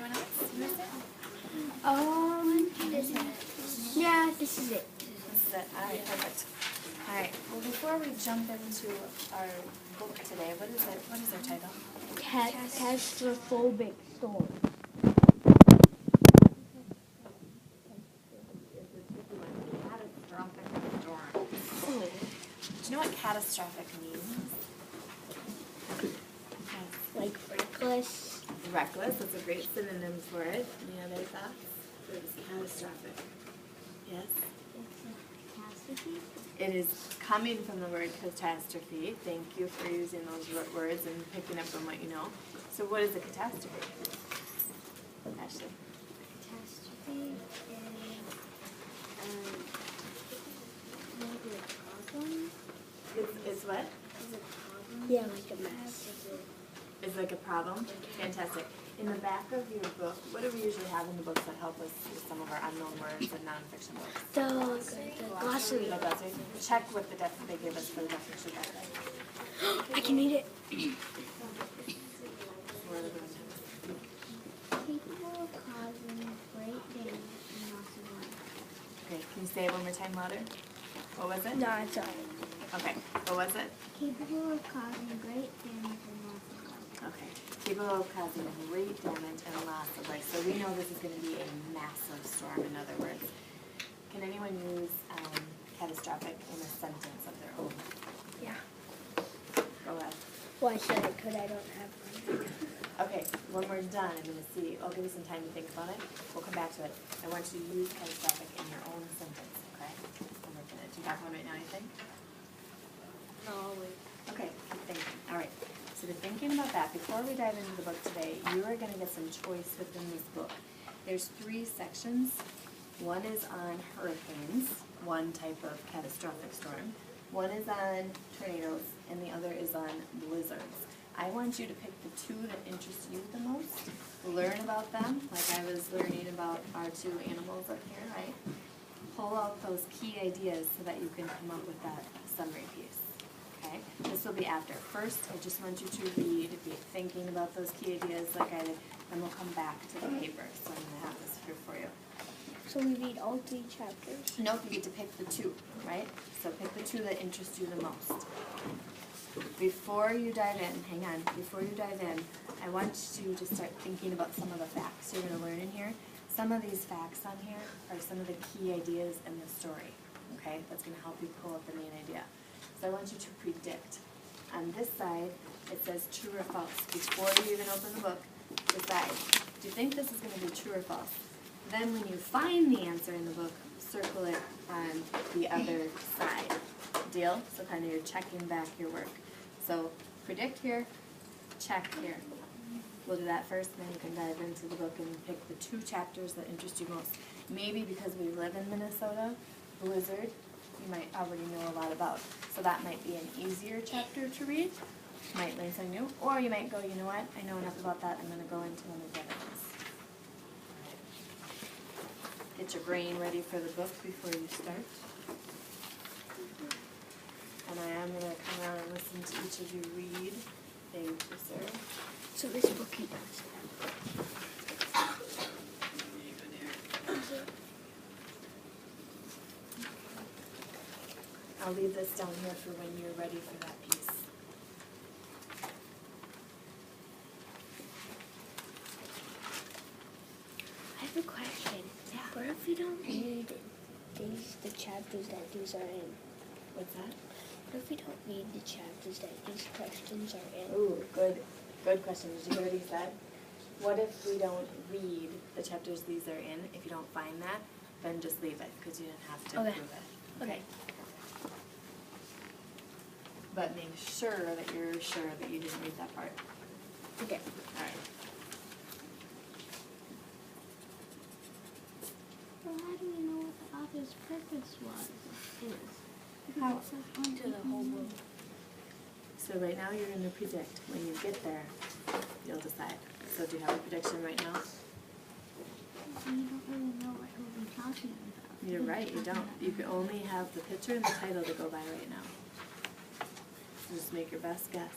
Anyone else? You missed it? This is it. Yeah, this is it. This is it. Alright, perfect. Alright, well before we jump into our book today, what is it? What is our title? Catastrophic storm. Catastrophic storm. Do you know what catastrophic means? Like reckless. Reckless, that's a great synonym for it. Any other thoughts? It is catastrophic. Yes? It's a catastrophe. It is coming from the word catastrophe. Thank you for using those words and picking up on what you know. So what is a catastrophe? Ashley? Catastrophe is maybe a problem. It's what? Is a problem. Yeah, like a mess. It's like a problem? Fantastic. In the back of your book, what do we usually have in the books that help us with some of our unknown words and nonfiction books? The glossary. The glossary. Check what they give us for the definition of that. I can read it. Where are they going? Capable of causing great damage and loss of life. Okay, can you say it one more time louder? What was it? No, it's alright. Okay, what was it? Capable of causing great damage and loss of life. Okay, capable of causing great damage and loss of life. So we know this is going to be a massive storm, in other words. Can anyone use catastrophic in a sentence of their own? Yeah. Go ahead. Well, I said it could. I don't have one. Okay, when we're done, I'm going to see. I'll give you some time to think about it. We'll come back to it. I want you to use catastrophic in your own sentence, okay? I'm working it. Do you have one right now, you think? No, wait. Okay, keep thinking. All right. So we're thinking about that. Before we dive into the book today, you are going to get some choice within this book. There's 3 sections. One is on hurricanes, one type of catastrophic storm. One is on tornadoes, and the other is on blizzards. I want you to pick the 2 that interest you the most. Learn about them, like I was learning about our 2 animals up here, right? Pull out those key ideas so that you can come up with that summary piece. Okay? This will be after. First, I just want you to read, be thinking about those key ideas like I did, and we'll come back to the paper. So I'm going to have this here for you. So we read all 3 chapters? Nope, you get to pick the 2, right? So pick the 2 that interest you the most. Before you dive in, hang on, before you dive in, I want you to start thinking about some of the facts you're going to learn in here. Some of these facts on here are some of the key ideas in the story, okay? That's going to help you pull up the main idea. So I want you to predict. On this side, it says true or false. Before you even open the book, decide, do you think this is going to be true or false? Then when you find the answer in the book, circle it on the other side. Deal? So kind of you're checking back your work. So predict here, check here. We'll do that first, then you can dive into the book and pick the 2 chapters that interest you most. Maybe because we live in Minnesota, blizzard, you might already know a lot about. So that might be an easier chapter to read. You might learn something new. Or you might go, you know what, I know enough about that, I'm going to go into one of the other ones. Get your brain ready for the book before you start. And I am going to come around and listen to each of you read. Thank you, sir. So this book you guys I'll leave this down here for when you're ready for that piece. I have a question. Yeah. What if we don't read the chapters that these are in? What's that? What if we don't read the chapters that these questions are in? Ooh, good question. Did you hear what he said? What if we don't read the chapters these are in? If you don't find that, then just leave it, because you didn't have to Okay. prove it. Okay. But make sure that you're sure that you didn't read that part. Okay. All right. Well, how do we know what the author's purpose is? How? It's like onto the whole book. So right now you're going to predict. When you get there, you'll decide. So do you have a prediction right now? We don't really know what we'll be talking about. You're right, you don't. You can only have the picture and the title to go by right now. So just make your best guess.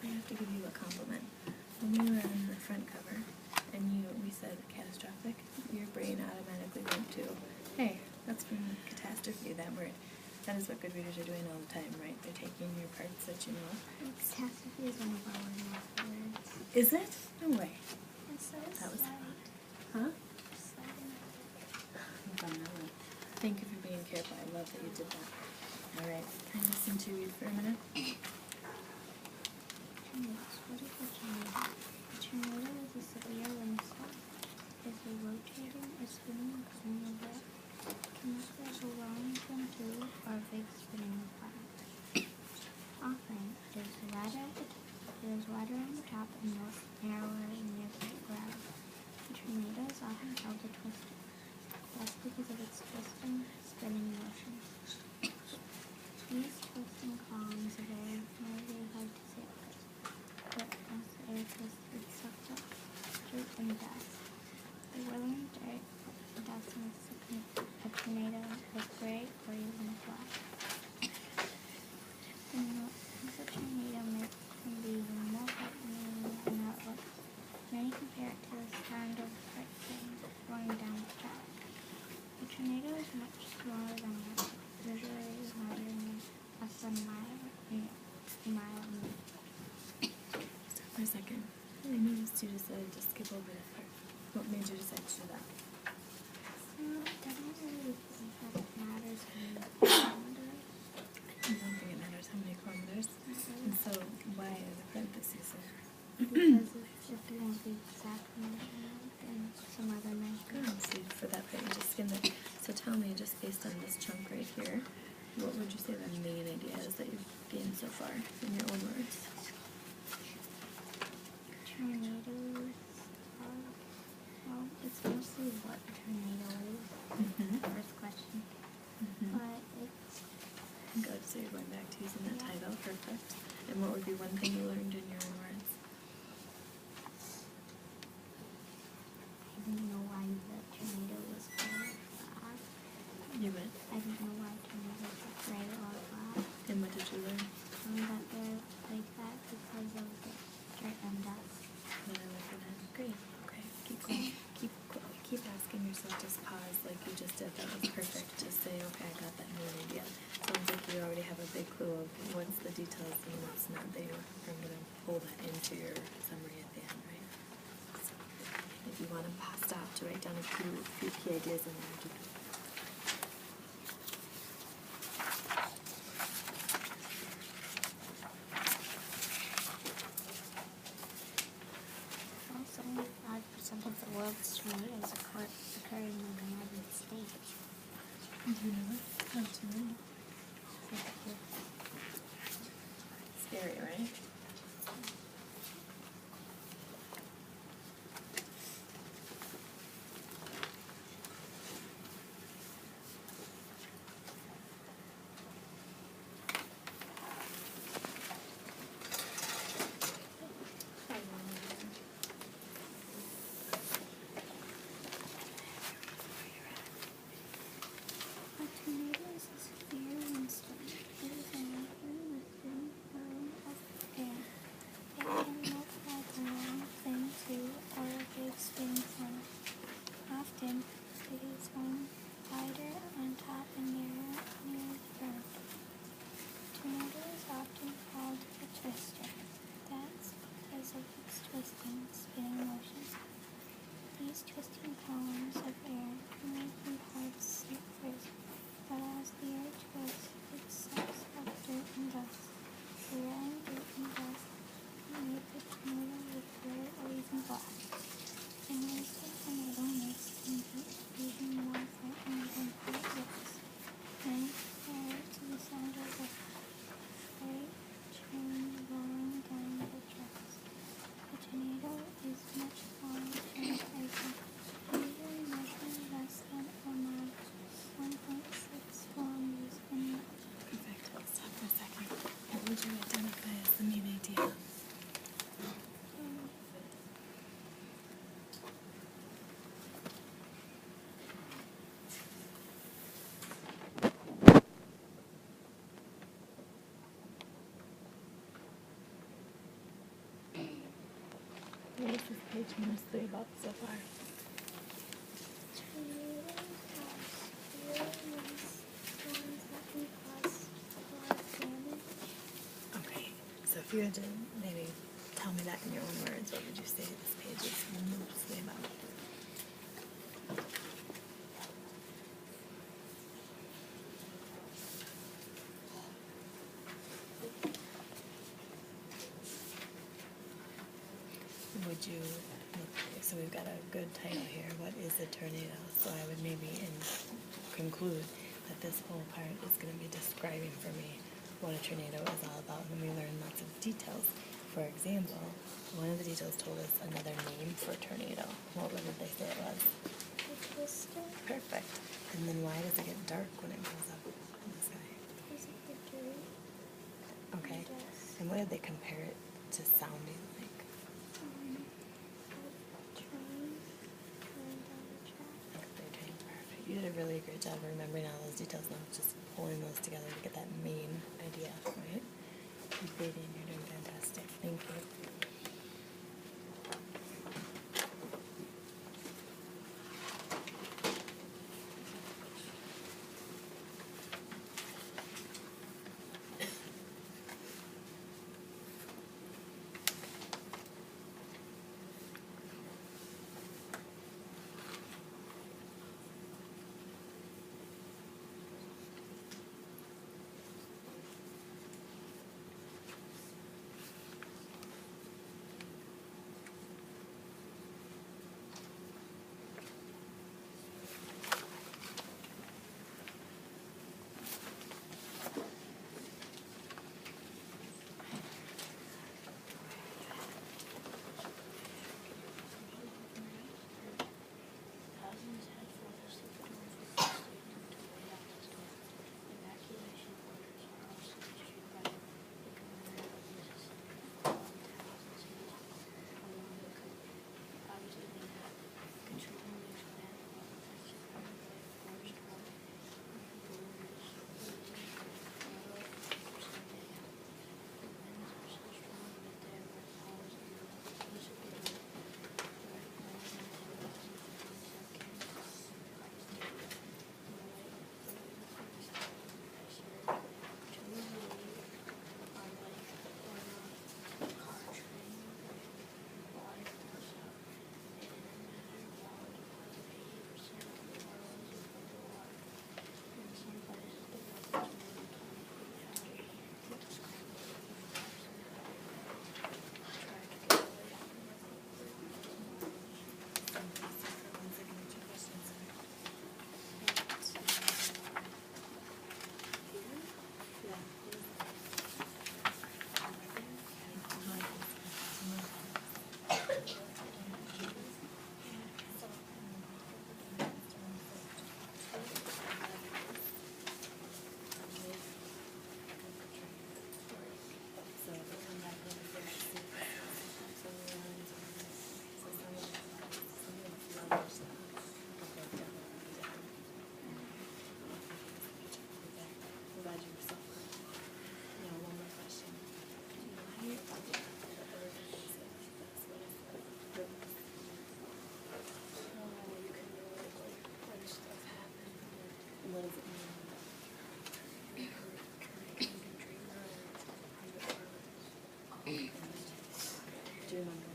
I have to give you a compliment. When we were on the front cover and we said catastrophic, your brain automatically went to, hey, that's from catastrophe, that word. That is what good readers are doing all the time, right? They're taking your parts that you know. Catastrophe is one of our words. Is it? No way. It says That was slide. Huh? Slide. Thank you for being careful. I love that you did that. All right. Can I listen to you for a minute? Tornadoes. What is a tornado? A tornado is a severe windstorm. It's a rotating or spinning cone of air. Connected as a Wellington tube or a big spinning planet. Often, it is wider on the top and narrower near the ground. A tornado is often called a twister. That's because of its twisting, spinning motion. These twisting columns of air may be hard to see at first, but as the air twists, it sucks up dirt and dust. The whirling dirt and dust makes a tornado look gray or even black. The noise a tornado makes can be even more frightening than how it looks. Many compare it to the sound of lightning rolling down the track. A tornado is much smaller than a rocket, usually smaller than less than a mile in Stop for a second. I noticed you decided to skip over that part. What made you decide to do that? It doesn't really think that it matters how many kilometers. I don't think it matters how many kilometers. And so, why are the parentheses there? Because if you want the exact measurement, then some other measure. Good. So for that part, you just skim it. So tell me, just based on this chunk right here, what would you say the main idea is that you've gained so far in your own words? Tornadoes are, well, it's mostly what a tornado is, Mm-hmm. the first question. But it's, Good. So you're going back to using that title. Perfect. And what would be one thing you learned in your own words? I didn't know why the tornado was gray or black. You went. I didn't know why tornadoes were gray or black. And what did you learn? That they're like that because of the dirt and dust. That I like that. Great. Okay. Keep going. Keep asking yourself. Just pause like you just did. That was perfect. Just say, okay, I got that main idea. Sounds like you already have a big clue of what's the details and what's not there. I'm going to pull that into your summary at the end, right? So if you want to stop to write down a few key ideas in there, do. Well, 75% of the world's tornadoes occur in the United States. Do you know that? Not too many. Scary, right? A tornado is a severe windstorm. It is a lightning within current of air. It can look like a long thin tube or a big spinning planet. Often, it is wider on top and narrower near the ground. Tornado is often called a twister. That's because of its twisting, spinning motion. These twisting columns of air can make the parts slip first, but as the air twists, it sucks up dirt and dust. The rolling dirt and dust can make the tornado look gray or even black. The noise the tornado makes can be even more frightening than how it looks. Many compare it to the sound of a freight train rolling down the tracks. A tornado is much smaller than a typhoon, usually measuring less than a mile, 1.6 kilometers in length. Perfect. Stop for a second. What would you identify as the main idea? What is this page mostly about so far? Tornadoes have severe windstorms that can cause a lot of damage. Okay, so if you had to maybe tell me that in your own words, what would you say this page is mostly about? Would you, so we've got a good title here, what is a tornado? So I would maybe conclude that this whole part is going to be describing for me what a tornado is all about, and we learn lots of details. For example, one of the details told us another name for tornado. What did they say it was? A twister Perfect. And then why does it get dark when it goes up in the sky? because of the dirt Okay. and dust. And what did they compare it to sounding like? A train going down the track. They're doing perfect. You did a really great job remembering all those details now, just pulling those together to get that main idea, right? Keep reading, you're doing fantastic. Thank you. Thousands had fled the storm for state into way out the storm. Evacuation orders are also issued by the governor of Mississippi for all towns and cities along the coast. Obviously, they have Katrina makes landfall as surrounded by a forest fire and blowers blazing auto Sunday. The winds are so strong that they have red poles in the Mississippi River. What does it mean? Do you remember?